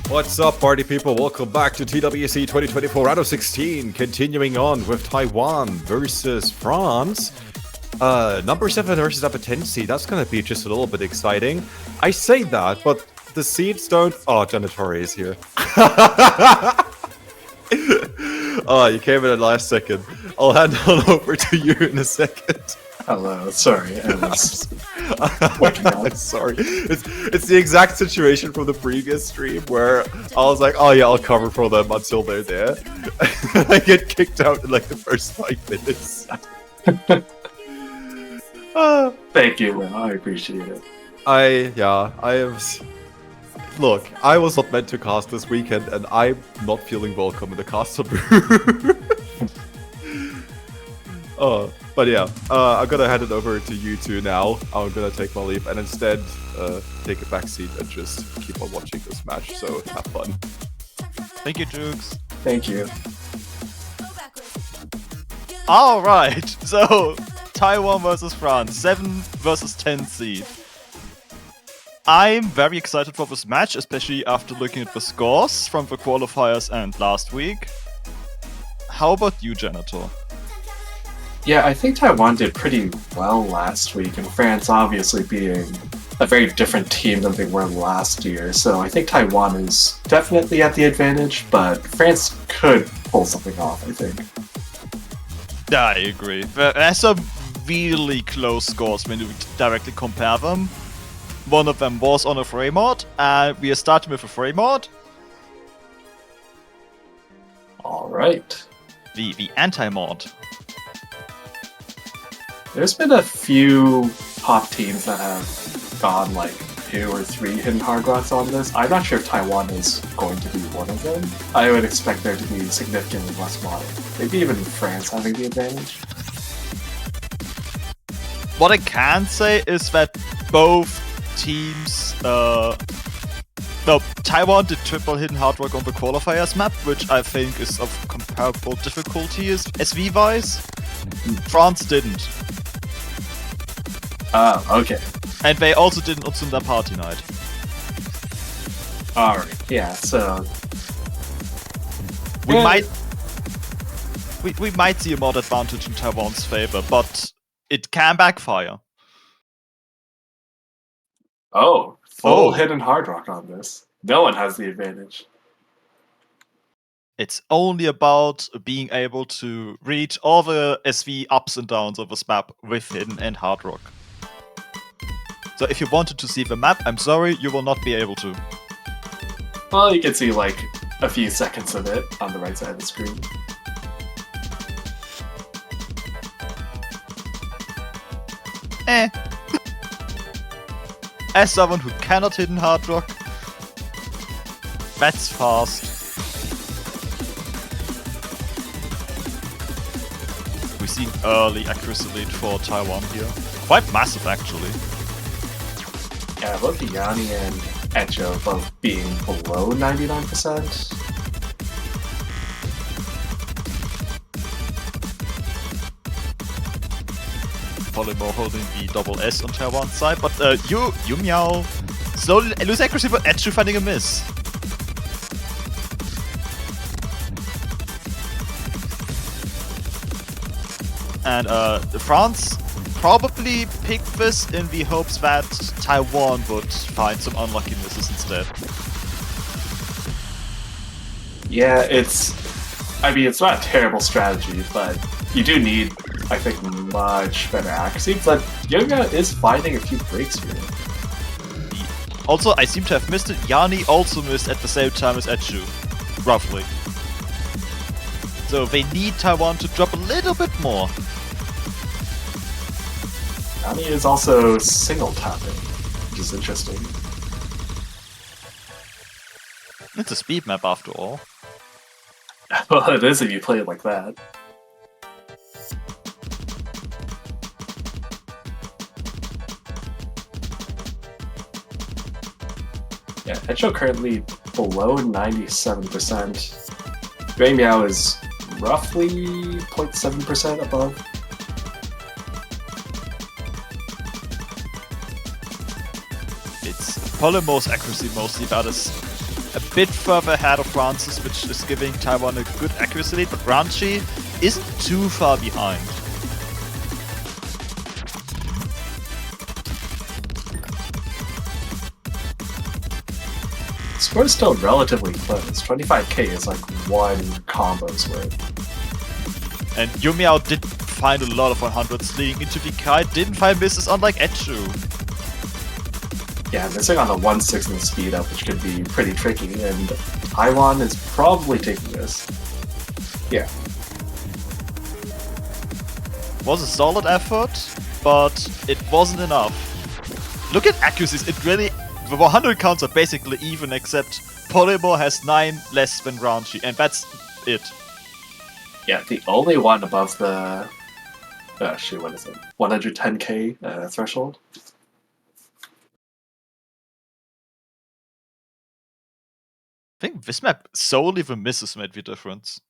What's up, party people? Welcome back to TWC 2024 round of 16. Continuing on with Taiwan versus France. Number 7 versus number 10 seed. That's gonna be just a little bit exciting. I say that, but the seeds don't. Oh, Janitori is here. Oh, you came in at the last second. I'll hand on over to you in a second. Hello, sorry, I was working out. Sorry. It's the exact situation from the previous stream where I was like, oh yeah, I'll cover for them until they're there. I get kicked out in like the first 5 minutes. Thank you, Will. I appreciate it. Look, I was not meant to cast this weekend and I'm not feeling welcome in the caster booth. But yeah, I'm gonna hand it over to you two now. I'm gonna take my leave and instead take a backseat and just keep on watching this match, so have fun. Thank you, Jukes. Thank you. Alright, so Taiwan versus France, 7 versus 10 seed. I'm very excited for this match, especially after looking at the scores from the qualifiers and last week. How about you, Janitor? Yeah, I think Taiwan did pretty well last week, and France obviously being a very different team than they were last year, so I think Taiwan is definitely at the advantage, but France could pull something off, I think. Yeah, I agree. There's some really close scores when you directly compare them. One of them was on a frame mod, and we are starting with a frame mod. Alright. The anti-mod. There's been a few top teams that have gone like 2 or 3 hidden hard rocks on this. I'm not sure if Taiwan is going to be one of them. I would expect there to be significantly less modding. Maybe even France having the advantage. What I can say is that both teams, Taiwan did triple hidden hard rock on the qualifiers map, which I think is of comparable difficulty as SV-wise. France didn't. Oh, okay. And they also didn't on their party night. Alright, yeah, so... We might see a mod advantage in Taiwan's favor, but it can backfire. Oh, full hidden hard rock on this. No one has the advantage. It's only about being able to reach all the SV ups and downs of this map with hidden and hard rock. So if you wanted to see the map, I'm sorry, you will not be able to. Well, you can see like a few seconds of it on the right side of the screen. As someone who cannot hidden hard rock, that's fast. We see an early accuracy lead for Taiwan here. Quite massive, actually. Yeah, both Yanni and Echo both being below 99%. Polymer holding the double S on Taiwan's side, but Yu Miao slowly lose accuracy, but actually finding a miss. And France probably picked this in the hopes that Taiwan would find some unlucky misses instead. Yeah, it's not a terrible strategy, but you do need, I think, much better accuracy, but Yoga is finding a few breaks here. Also, I seem to have missed it. Yanni also missed at the same time as Echu, roughly. So they need Taiwan to drop a little bit more. Yanni is also single tapping, which is interesting. It's a speed map after all. Well, it is if you play it like that. Yeah, Echo currently below 97%. Yue Miao is roughly 0.7% above. It's Polymer's accuracy mostly that is a bit further ahead of Francis, which is giving Taiwan a good accuracy lead, but Ranchi isn't too far behind. The score's still relatively close. 25k is like one combo's worth. And Yumiao did find a lot of 100s leading into VK, didn't find misses unlike Echu. Yeah, missing on the 1/6 in the speed up, which could be pretty tricky, and Taiwan is probably taking this. Yeah. Was a solid effort, but it wasn't enough. Look at accuracies, it really... The 100 counts are basically even, except Polymor has 9 less than Ranchi, and that's it. Yeah, the only one above the... shoot, what is it? 110k threshold? I think this map, solely the misses made the difference.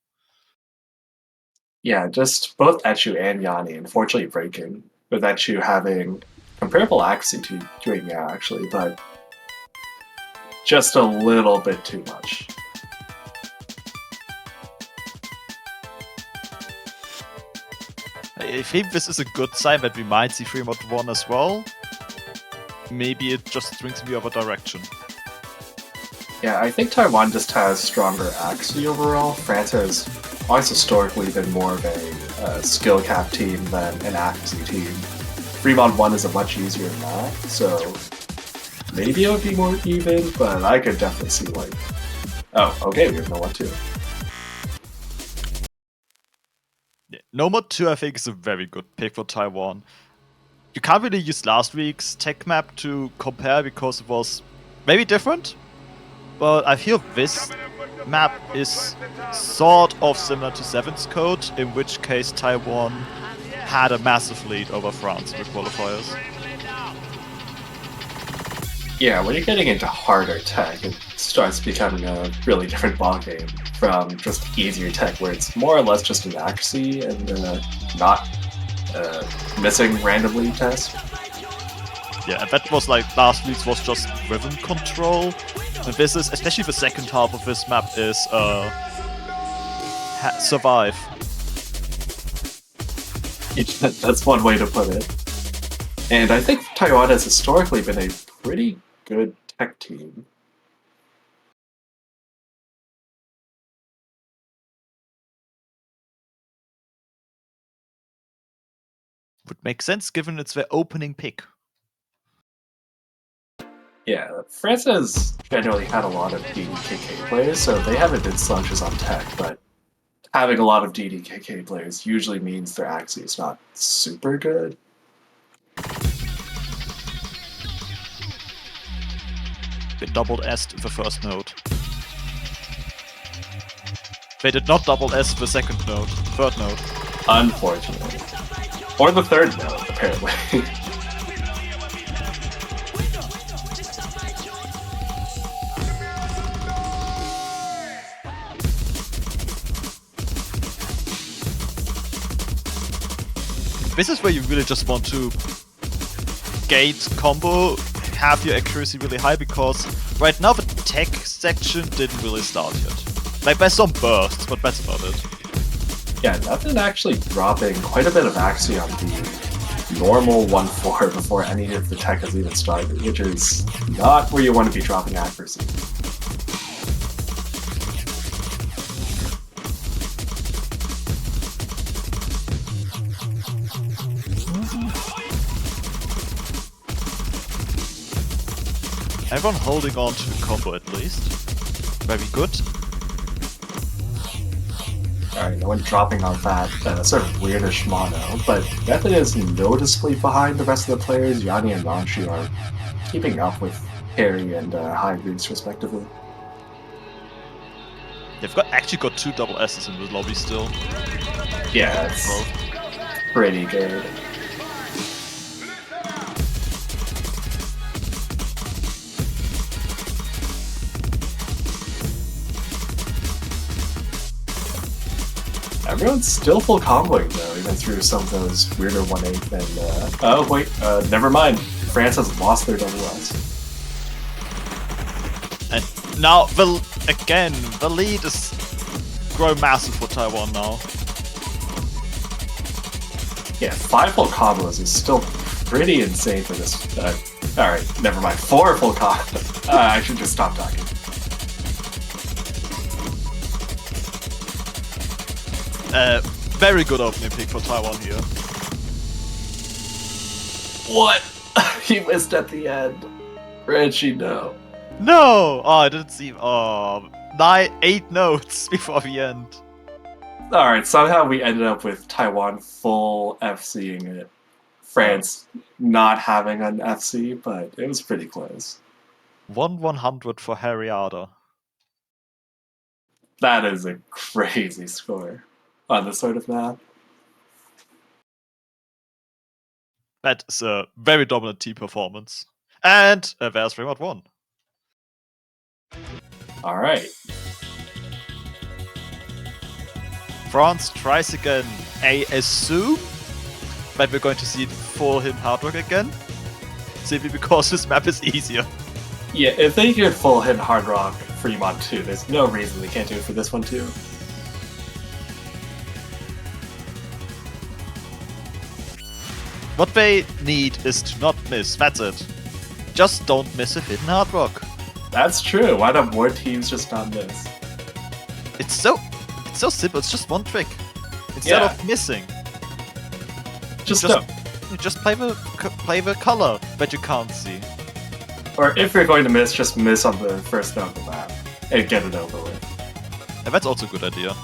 Yeah, just both Echu and Yanni unfortunately breaking, with Echu having comparable accuracy to Yumiao actually, but just a little bit too much. I think this is a good sign that we might see 3-1 as well. Maybe it just swings in the other direction. Yeah, I think Taiwan just has stronger accuracy overall. France has always historically been more of a skill cap team than an accuracy team. 3-1 is a much easier map, so maybe it would be more even, but I could definitely see like... Oh, okay, we have no 1-2. Yeah, Nomad 2 I think is a very good pick for Taiwan. You can't really use last week's tech map to compare because it was maybe different, but I feel this map is sort of similar to 7's code, in which case Taiwan had a massive lead over France in the qualifiers. Yeah, when you're getting into harder tech, it starts becoming a really different ballgame from just easier tech, where it's more or less just an accuracy and not missing randomly test. Yeah, and that was like last week's was just rhythm control. And this is, especially the second half of this map, is survive. That's one way to put it. And I think Taiwan has historically been a pretty good tech team. Would make sense given it's their opening pick. Yeah, France has generally had a lot of DDKK players, so they haven't been slouches on tech, but having a lot of DDKK players usually means their accuracy is not super good. They doubled S'd the first node. They did not double S the second node, third node. Unfortunately. Or the third node, apparently. This is where you really just want to gate combo, have your accuracy really high, because right now the tech section didn't really start yet. Like there's some bursts, but that's about it. Yeah, nothing actually dropping quite a bit of accuracy on the normal 1-4 before any of the tech has even started, which is not where you want to be dropping accuracy. Everyone holding on to the combo at least. Very good. Alright, no one dropping on that sort of weirdish mono, but Method is noticeably behind the rest of the players. Yanni and Ranchi are keeping up with Harry and High Grease respectively. They've actually got 2 double S's in the lobby still. Yeah, it's pretty good. Everyone's still full comboing though, even through some of those weirder 1-8 and oh wait, never mind. France has lost their double S. And Now, the lead is growing massive for Taiwan now. Yeah, 5 full combos is still pretty insane for this. Alright, never mind. 4 full combos. I should just stop talking. Very good opening pick for Taiwan here. What? He missed at the end. Reggie, no. No! Oh, I didn't see. Oh, 8 notes before the end. Alright, somehow we ended up with Taiwan full FCing it. France not having an FC, but it was pretty close. 1/100 for Harriada. That is a crazy score on this sort of map. That's a very dominant team performance. And there's Fremont 1. Alright. France tries again. I assume that we're going to see full him hard work again. Simply because this map is easier. Yeah, if they could full hit Hard Rock Fremont 2, there's no reason they can't do it for this one too. What they need is to not miss, that's it. Just don't miss a hidden hard rock. That's true. Why don't more teams just not miss? It's so simple, it's just one trick. Instead of missing. Just you just play the color that you can't see. Or if you're going to miss on the first node of the map and get it over with. And that's also a good idea.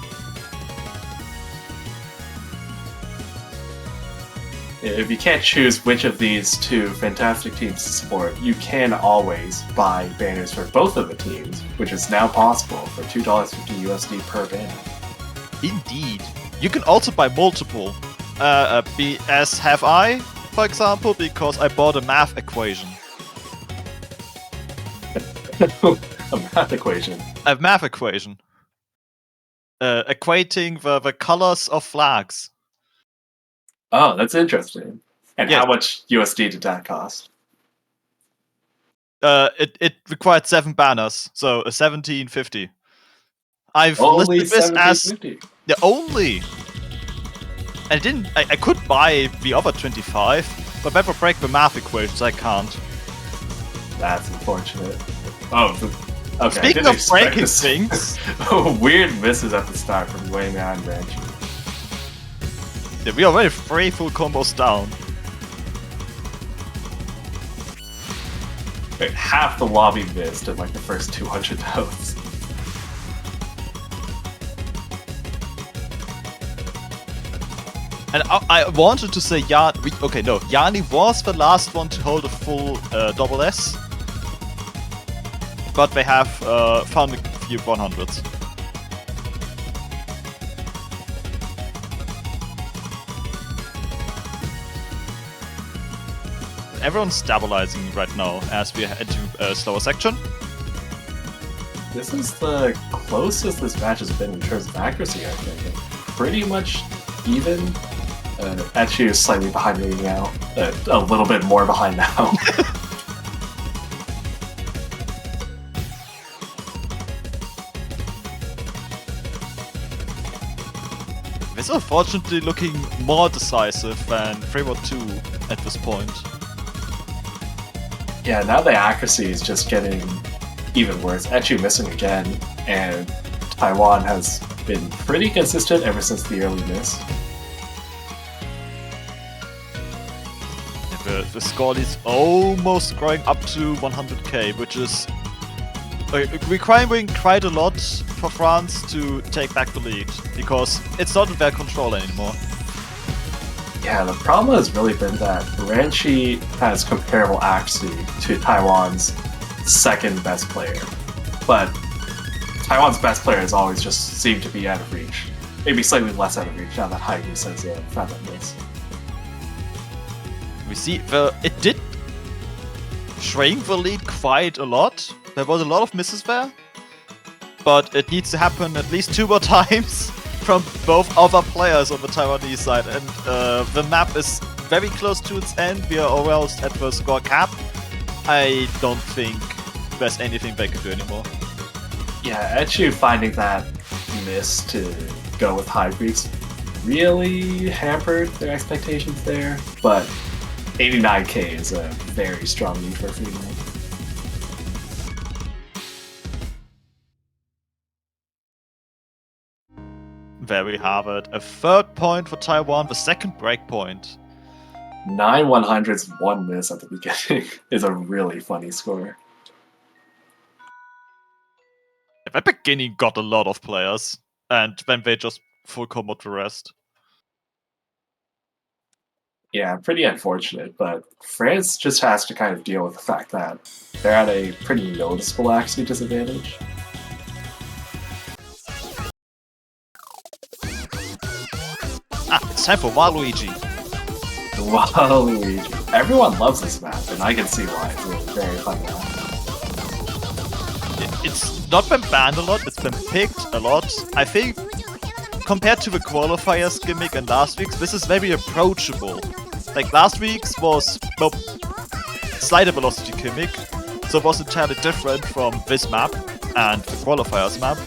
If you can't choose which of these 2 fantastic teams to support, you can always buy banners for both of the teams, which is now possible for $2.50 USD per banner. Indeed. You can also buy multiple. As have I, for example, because I bought a math equation. A math equation. A math equation. Equating the colors of flags. Oh, that's interesting. And Yes. how much USD did that cost? It required 7 banners, so 1750. I've Only listed this as $17.50. the only. And I could buy the other 25, but that would break the math equations. I can't. That's unfortunate. Oh, okay. Speaking of breaking things, Weird misses at the start from way behind range. yeah, we are already 3 full combos down. Wait, half the lobby missed in like the first 200 nodes. And I wanted to say Yanni was the last one to hold a full double S. But they have found a few 100s. Everyone's stabilizing right now as we head to a slower section. This is the closest this match has been in terms of accuracy, I think. Pretty much even. Actually, slightly behind me now. A little bit more behind now. It's unfortunately looking more decisive than Fremont 2 at this point. Yeah, now the accuracy is just getting even worse. Actually missing again, and Taiwan has been pretty consistent ever since the early miss. The score is almost growing up to 100k, which is requiring quite a lot for France to take back the lead, because it's not in their control anymore. Yeah, the problem has really been that Ranchi has comparable accuracy to Taiwan's second best player. But Taiwan's best player has always just seemed to be out of reach. Maybe slightly less out of reach now that Haigus has found that miss. We see it did shrink the lead quite a lot. There was a lot of misses there. But it needs to happen at least 2 more times from both other players on the Taiwanese side. And the map is very close to its end. We are almost at the score cap. I don't think there's anything they can do anymore. Yeah, Echu finding that miss to go with high Greeks really hampered their expectations there, but 89k is a very strong lead for Freeman. Very Harvard. A third point for Taiwan, the second break point. 9 100s, 1 miss at the beginning is a really funny score. The beginning got a lot of players, and then they just full combo the rest. Yeah, pretty unfortunate, but France just has to kind of deal with the fact that they're at a pretty noticeable accuracy disadvantage. It's time for Waluigi. Waluigi. Everyone loves this map, and I can see why. It's a very fun map. It's not been banned a lot, it's been picked a lot. I think, compared to the qualifiers gimmick and last week's, this is very approachable. Like, last week's was, well, slider velocity gimmick, so it was entirely different from this map and the qualifiers map.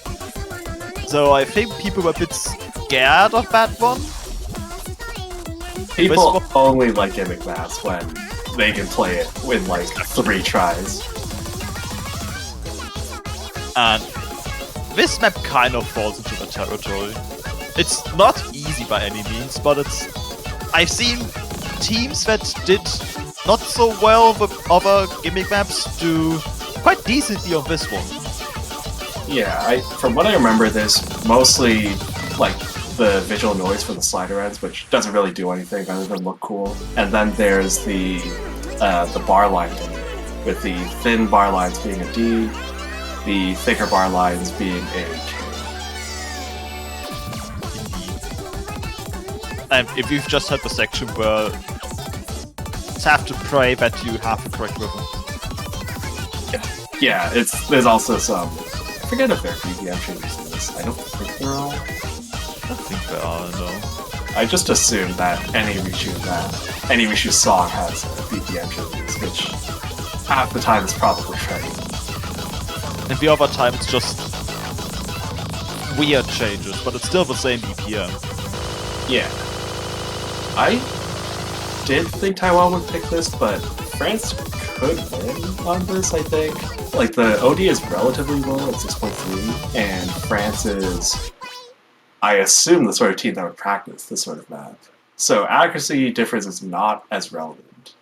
So I think people were a bit scared of that one. People only like gimmick maps when they can play it in like 3 tries. And this map kind of falls into the territory. It's not easy by any means, but it's... I've seen teams that did not so well with other gimmick maps do quite decently on this one. Yeah, from what I remember, there's mostly like the visual noise for the slider ends, which doesn't really do anything other than look cool. And then there's the bar line, with the thin bar lines being a D, the thicker bar lines being a K. And if you've just had the section where you have to pray that you have the correct rhythm. Yeah, there's also some... I forget if there are BPM changes in this. I don't think there are. I don't think there are, no. I just assume that any Rishu song has BPM changes, which half the time is probably right. And the other time it's just weird changes, but it's still the same BPM. Yeah. I did think Taiwan would pick this, but France could win on this, I think. Like, the OD is relatively low at 6.3, and France is, I assume, the sort of team that would practice this sort of map. So accuracy difference is not as relevant.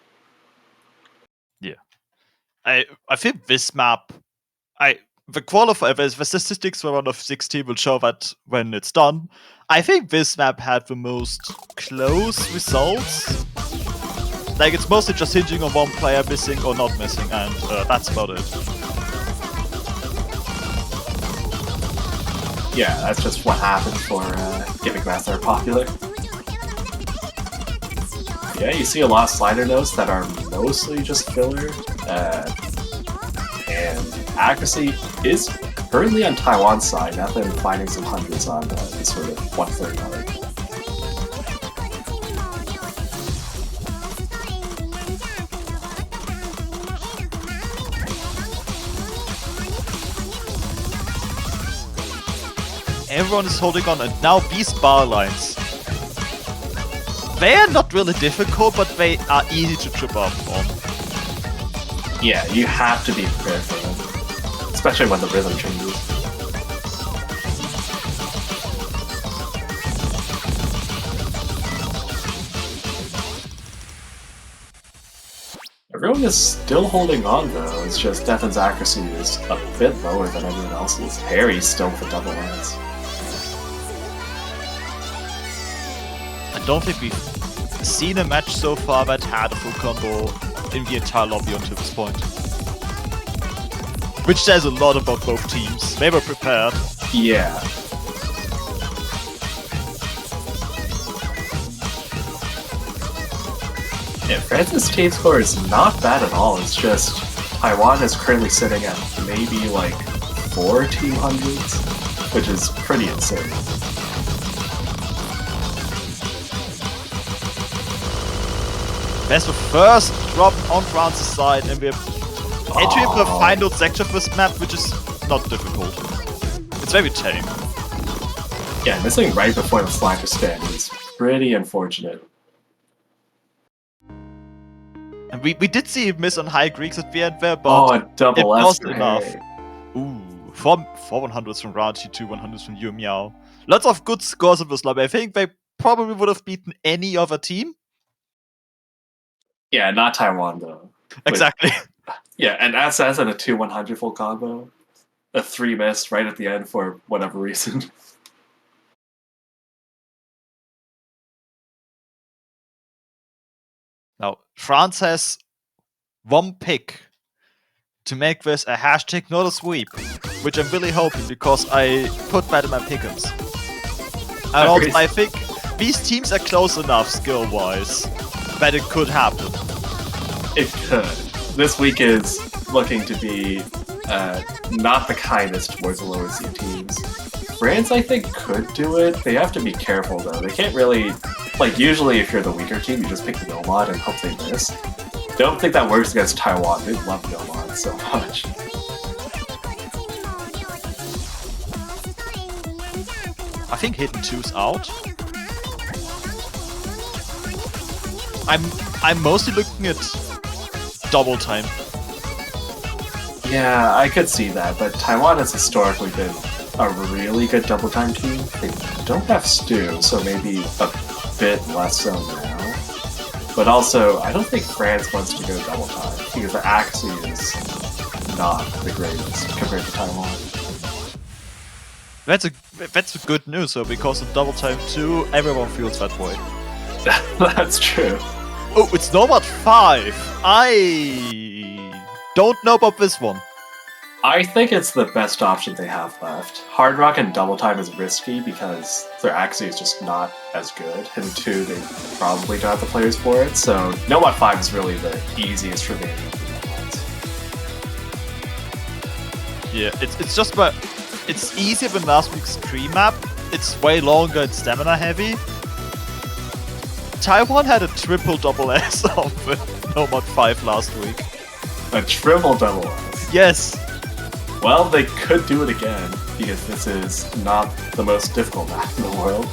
Yeah. I think this map... the qualifier, the statistics for round of 16 will show that when it's done. I think this map had the most close results. Like, it's mostly just hinging on one player missing or not missing, and that's about it. Yeah, that's just what happens for gimmick maps that are popular. Yeah, you see a lot of slider notes that are mostly just filler. And accuracy is currently on Taiwan's side, not them finding some hundreds on this sort of 1/3 mark. Everyone is holding on, and now these bar lines. They are not really difficult, but they are easy to trip up on. Yeah, you have to be prepared for them, especially when the rhythm changes. Everyone is still holding on though, it's just Deathan's accuracy is a bit lower than everyone else's. Harry's still with the double lines. I don't think we've seen a match so far that had a full combo in the entire lobby until this point. Which says a lot about both teams. They were prepared. Yeah. Yeah, France's team score is not bad at all, it's just Taiwan is currently sitting at maybe like 4 team hundreds, which is pretty insane. There's the first drop on France's side, and we're entering the final section of this map, which is not difficult. It's very tame. Yeah, missing right before the flanker stand is pretty unfortunate. And we did see him miss on high Greeks at the end there, but a double it S was for enough. Harry. Ooh, four 100s from Raji, 2 100s from Yu Miao. Lots of good scores in this lobby. I think they probably would have beaten any other team. Yeah, not Taiwan though. Exactly. Yeah, and SS and a 2-100 full combo. A 3 miss right at the end for whatever reason. Now, France has one pick to make this a hashtag not a sweep, which I'm really hoping because I put that in my pickings. And also, I think these teams are close enough skill-wise that it could happen. It could. This week is looking to be not the kindest towards the lower seed teams. France, I think, could do it. They have to be careful, though. They can't really... Like, usually if you're the weaker team, you just pick the Nomad and hope they miss. Don't think that works against Taiwan. They love Nomad so much. I think Hidden 2's out. I'm mostly looking at double time. Yeah, I could see that, but Taiwan has historically been a really good double time team. They don't have Stu, so maybe a bit less so now. But also, I don't think France wants to go double time, because the Axie is not the greatest compared to Taiwan. That's good news though, because in double time 2, everyone feels that way. That's true. Oh, it's Nomad 5! I don't know about this one. I think it's the best option they have left. Hard Rock and Double Time is risky because their Axie is just not as good. And 2, they probably don't have the players for it, so Nomad 5 is really the easiest for me. Yeah, it's just about... It's easier than last week's Tree map. It's way longer and stamina heavy. Taiwan had a triple double S on the Nomad 5 last week. A triple double S? Yes! Well, they could do it again, because this is not the most difficult map in the world.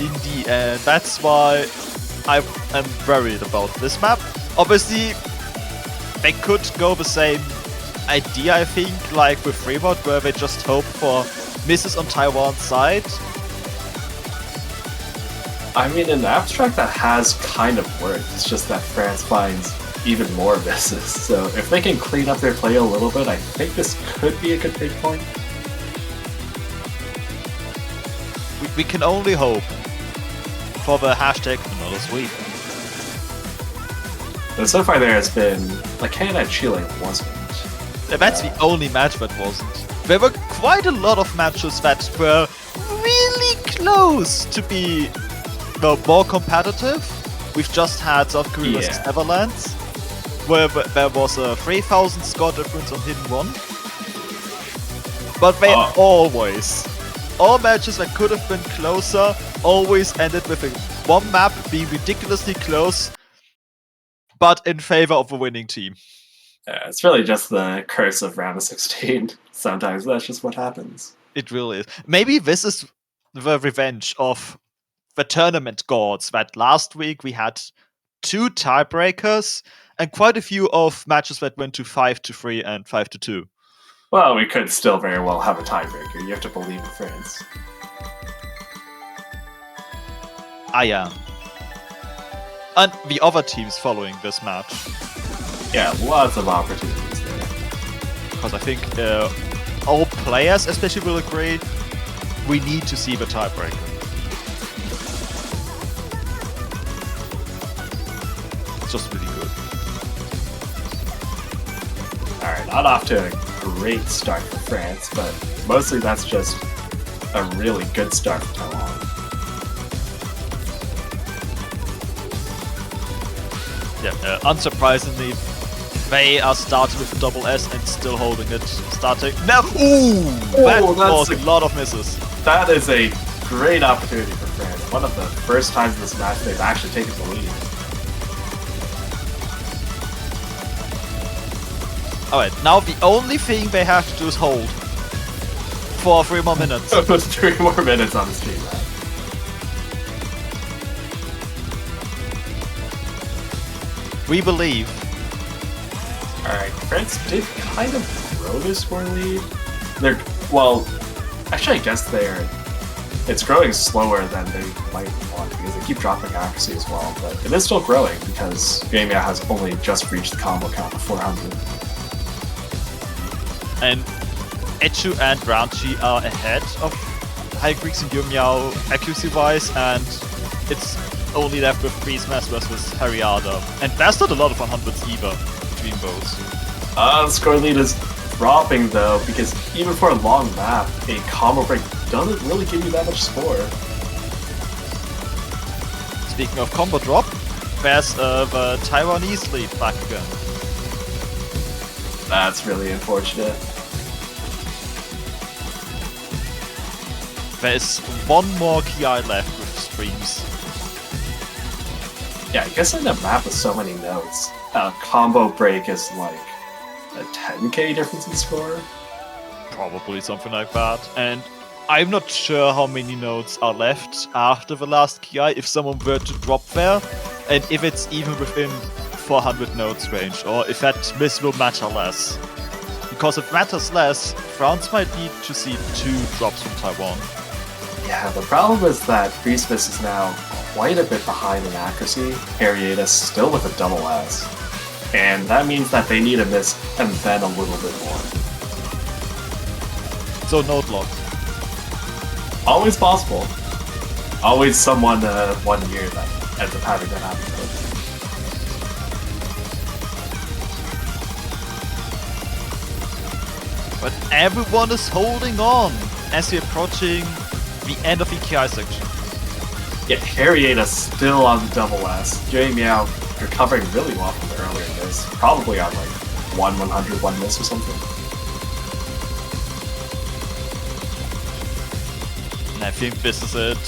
Indeed, and that's why I am worried about this map. Obviously, they could go the same idea, I think, like with Fremont, where they just hope for misses on Taiwan's side. I mean, in abstract, that has kind of worked. It's just that France finds even more misses. So if they can clean up their play a little bit, I think this could be a good break point. We can only hope for the hashtag another sweep. But so far there has been, like, Canada and Chile wasn't. That's the only match that wasn't. There were quite a lot of matches that were really close to be more competitive. We've just had South Korea versus Netherlands, where there was a 3,000 score difference on Hidden 1. But they all matches that could have been closer, always ended with one map being ridiculously close, but in favor of the winning team. Yeah, it's really just the curse of round of 16. Sometimes that's just what happens. It really is. Maybe this is the revenge of the tournament gods, that last week we had 2 tiebreakers and quite a few of matches that went to 5-3 and 5-2. Well, we could still very well have a tiebreaker. You have to believe in France. I am. And the other teams following this match. Yeah, lots of opportunities there. Because I think all players especially will agree, we need to see the tiebreaker. It's just really good. Alright, not off to a great start for France, but mostly that's just a really good start for Taiwan. Yeah, unsurprisingly, they are starting with a double S and still holding it. Starting now. Ooh, that was a lot of misses. That is a great opportunity for France. One of the first times in this match they've actually taken the lead. Alright, now the only thing they have to do is hold. for 3 more minutes. So there's 3 more minutes on the stream map. We believe. Alright, France did kind of grow their score lead. They're, well, actually I guess it's growing slower than they might want because they keep dropping accuracy as well, but it is still growing because Gamia has only just reached the combo count of 400. And Echu and Brownchi are ahead of High Greeks and Yumiao accuracy-wise, and it's only left with Beastmass versus Harriada. And there's not a lot of 100s either between both. The score lead is dropping though, because even for a long map, a combo break doesn't really give you that much score. Speaking of combo drop, there's the Taiwanese lead back again. That's really unfortunate. There is one more KI left with streams. Yeah, I guess in a map with so many nodes, a combo break is like a 10k difference in score. Probably something like that. And I'm not sure how many nodes are left after the last KI if someone were to drop there, and if it's even within 400 nodes range, or if that miss will matter less. Because if it matters less, France might need to see 2 drops from Taiwan. Yeah, the problem is that Priestess is now quite a bit behind in accuracy, Harrieta still with a double S. And that means that they need a miss and then a little bit more. So node lock. Always possible. Always someone 1 year that ends up having that happen. But everyone is holding on as we're approaching the end of the KI section. Yeah, Harrieta's still on the double S. Jay Meow recovering really well from the earlier miss. Probably on like 1/100, 1 miss or something. And I think this is it.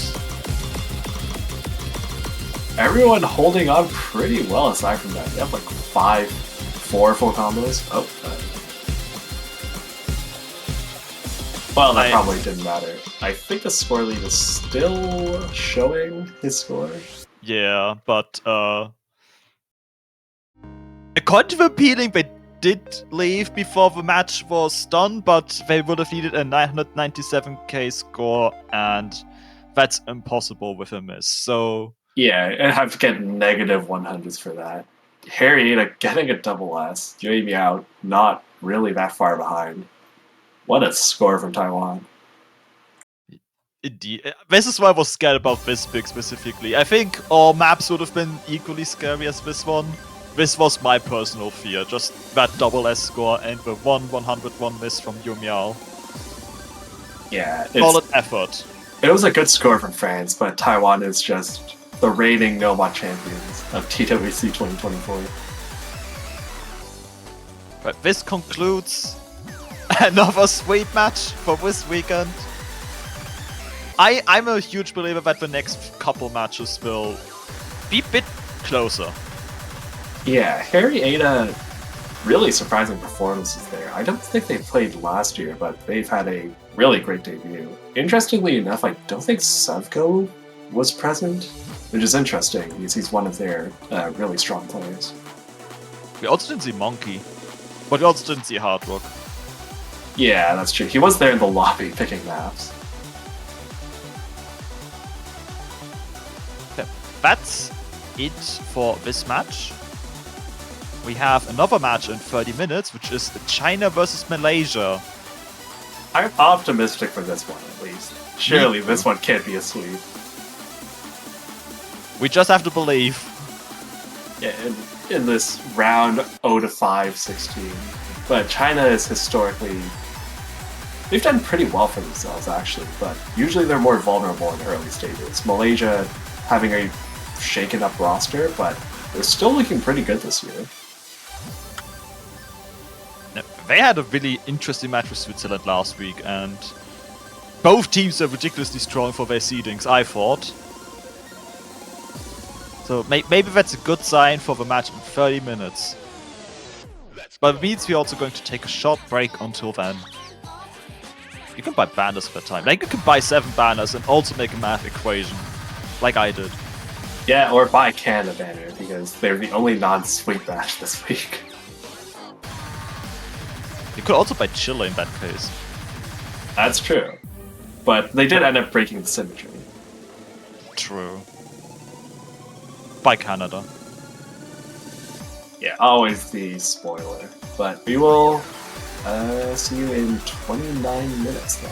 Everyone holding on pretty well aside from that. They have like 4 full combos. Oh, well, that probably didn't matter. I think the score lead is still showing his score. Yeah, but according to the appealing, they did leave before the match was done, but they would have needed a 997k score, and that's impossible with a miss. So yeah, I have to get negative 100s for that. Harrieta getting a double S. Jay Meow not really that far behind. What a score from Taiwan. indeed, this is why I was scared about this pick specifically. I think all maps would have been equally scary as this one. This was my personal fear, just that double S score and the 1/101 miss from Yumiao. Yeah, Solid effort. It was a good score from France, but Taiwan is just the reigning Nomad champions of TWC 2024. But this concludes another sweet match for this weekend. I'm a huge believer that the next couple matches will be a bit closer. Yeah, Harrieta, really surprising performances there. I don't think they played last year, but they've had a really great debut. Interestingly enough, I don't think Sevko was present, which is interesting because he's one of their really strong players. We also didn't see Monkey, but we also didn't see Hard Rock. Yeah, that's true. He was there in the lobby picking maps. Okay, that's it for this match. We have another match in 30 minutes, which is China versus Malaysia. I'm optimistic for this one, at least. Surely this one can't be a sweep. We just have to believe. Yeah, in this round 0-5 16. But China is historically... They've done pretty well for themselves, actually, but usually they're more vulnerable in the early stages. Malaysia having a shaken-up roster, but they're still looking pretty good this year. They had a really interesting match with Switzerland last week, and both teams are ridiculously strong for their seedings, I thought. So maybe that's a good sign for the match in 30 minutes. But it means we're also going to take a short break until then. You can buy banners for time. Like, you can buy 7 banners and also make a math equation, like I did. Yeah, or buy Canada banner, because they're the only non-sweep match this week. You could also buy Chile in that case. That's true. But they did end up breaking the symmetry. True. Buy Canada. Yeah, always the spoiler. But we will see you in 29 minutes then.